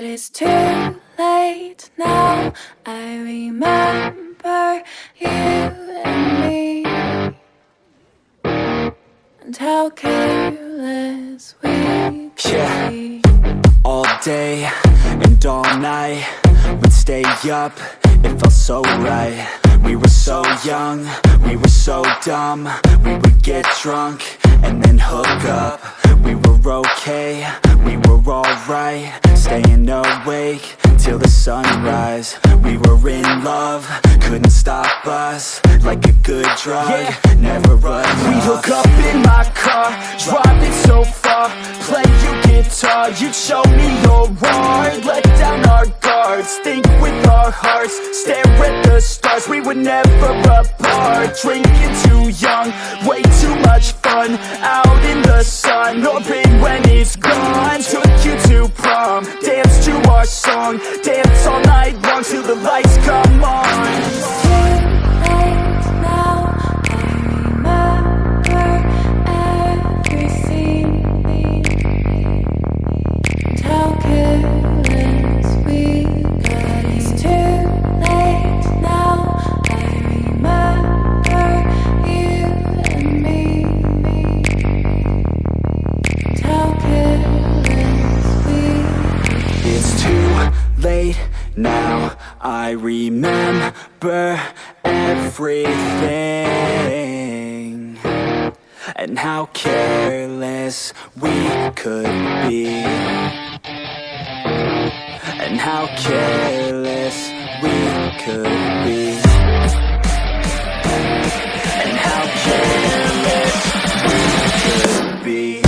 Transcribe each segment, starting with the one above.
But it's too late now. I remember you and me, and how careless we could be. All day and all night, we'd stay up, it felt so right. We were so young, we were so dumb. We would get drunk and then hook up. We were okay, we were alright, staying awake till the sunrise. We were in love, couldn't stop us, like a good drug, never enough. We'd hook up in my car, driving so far, play you guitar, you'd show me your art, let down our guards, think with our hearts, stare at the stars. We were never apart, drinking too young, way too much fun, out in the sun, open when it's gone. Took you to prom, dance to our song, dance all night long till the lights come on. It's too late now. I remember everything, and how careless we got. It's too late now. I remember you and me, and how careless we got. It's too late now, I remember everything, and how careless we could be, and how careless we could be, and how careless we could be.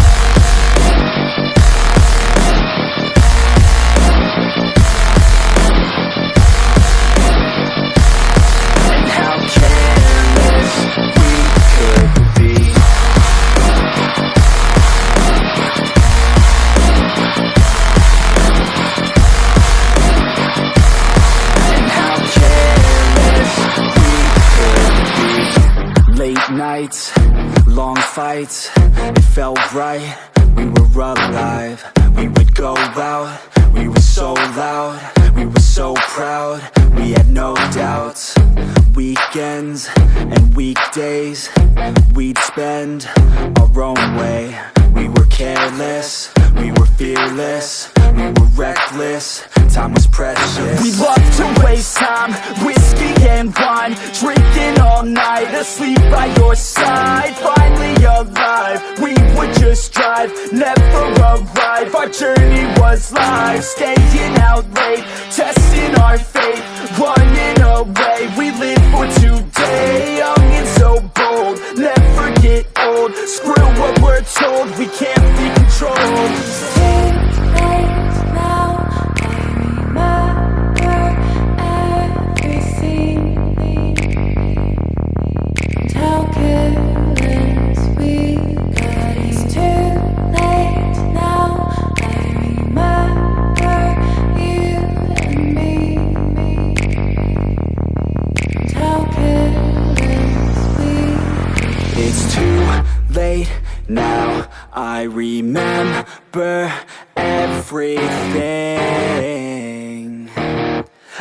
Nights, long fights, it felt right, we were alive. We would go out, we were so loud, we were so proud, we had no doubts. Weekends and weekdays, we'd spend our own way. We were careless, we were fearless, we were reckless, time was precious. We loved to waste time, whiskey and wine, drinking all night, asleep by your side. Finally alive, we would just drive, never arrive. Our journey was live, staying out late, testing our fate, running away. We live for today, young and so bold, never get old. Screw what we're told, we can't be controlled. It's too late now. I remember everything, and how careless we got. It's too late now. I remember you and me, and how careless we got. It's too late now, I remember everything,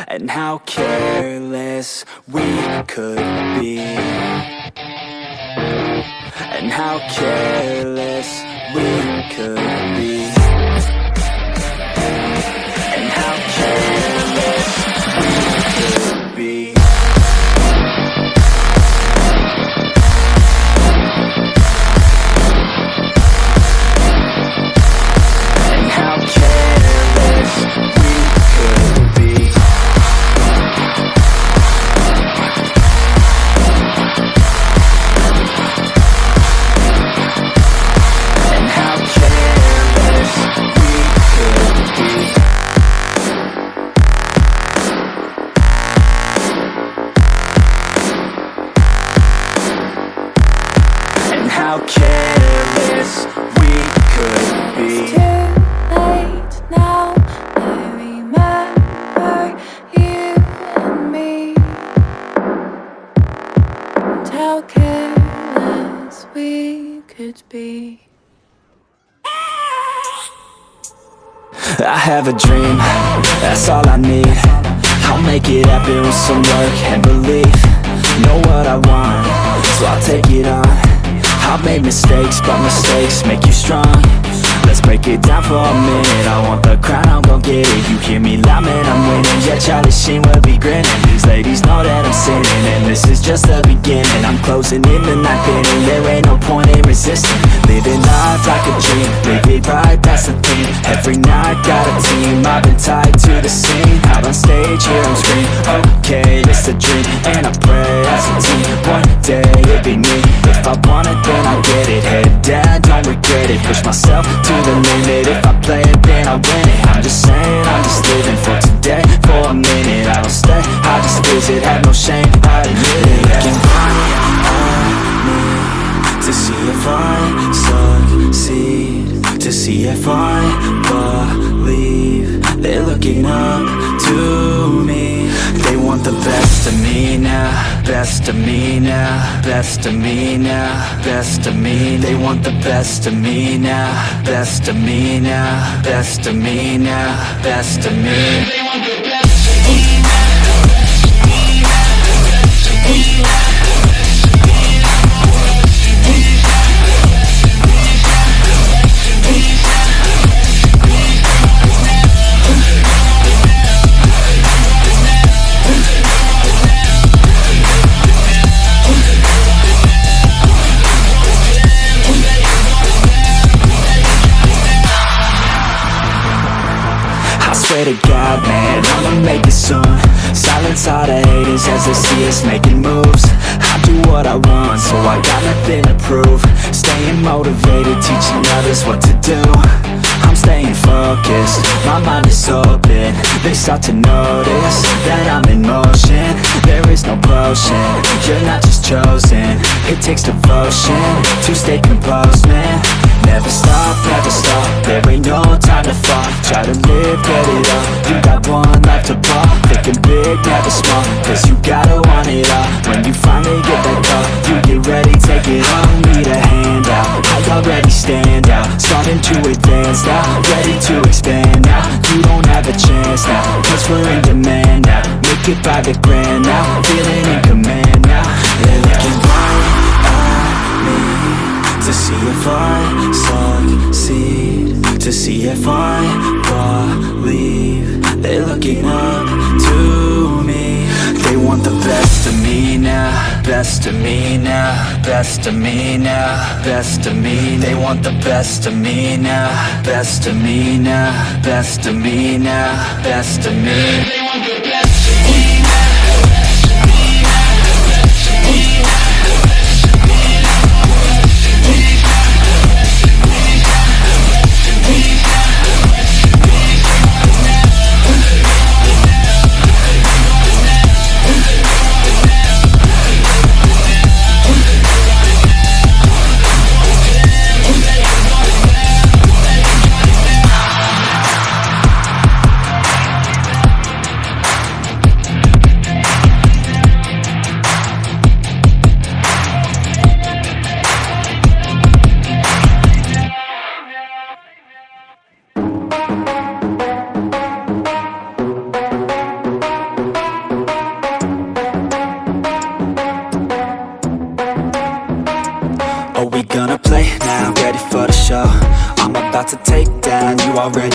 and how careless we could be, and how careless we could be, and how careless we could be. And how careless I have a dream, that's all I need. I'll make it happen with some work and belief. Know what I want, so I'll take it on. I've made mistakes, but mistakes make you strong. Let's break it down for a minute. I want the crown, I'm gon' get it. You hear me loud, man, I'm winning. Yeah, Charlie Sheen will be grinning. These ladies know that I'm sinning, and this is just the beginning. I'm closing in the night inning. There ain't no point in resisting. Living life like a dream, live it right, that's the thing. Every night got a team, I've been tied to the scene. Out on stage, here I'm screaming, okay, it's a dream. And I pray as a team, one day it'll be me. If I want it, then I get it. Head down, don't regret it. Push myself to the limit. If I play it, then I win it. I'm just saying, I'm just living for today. For a minute, I don't stay, I just visit. Have no shame, I admit it. Looking right at me to see if I succeed, to see if I believe. They're looking up to me. They want the best of me now, best of me now, best of me now, best of me. They want the best of me now, best of me now, best of me now, best of me. They want the best of me now, best of me now, best of me now. Swear to God, man, I'ma make it soon. Silence all the haters as they see us making moves. I do what I want, so I got nothing to prove. Staying motivated, teaching others what to do. I'm staying focused, my mind is open. They start to notice that I'm in motion. There is no potion, you're not just chosen. It takes devotion to stay composed, man. Never stop, there ain't no time to fall. Try to live, get it up, you got one life to ball. Thinking big, never small, cause you gotta want it all. When you finally get that call, you get ready, take it all. Need a hand out, I already stand out. Starting to advance now, ready to expand now. You don't have a chance now, cause we're in demand now. Make it by the grand now, feeling in command now. They're looking right at me to see if I succeed, to see if I believe. They're looking up to me. They want the best of me now, best of me now, best of me now, best of me. They want the best of me now, best of me now, best of me now, best of me. They want the best of me now, best of me now, best of me now. Are we gonna play now? Ready for the show? I'm about to take down, you already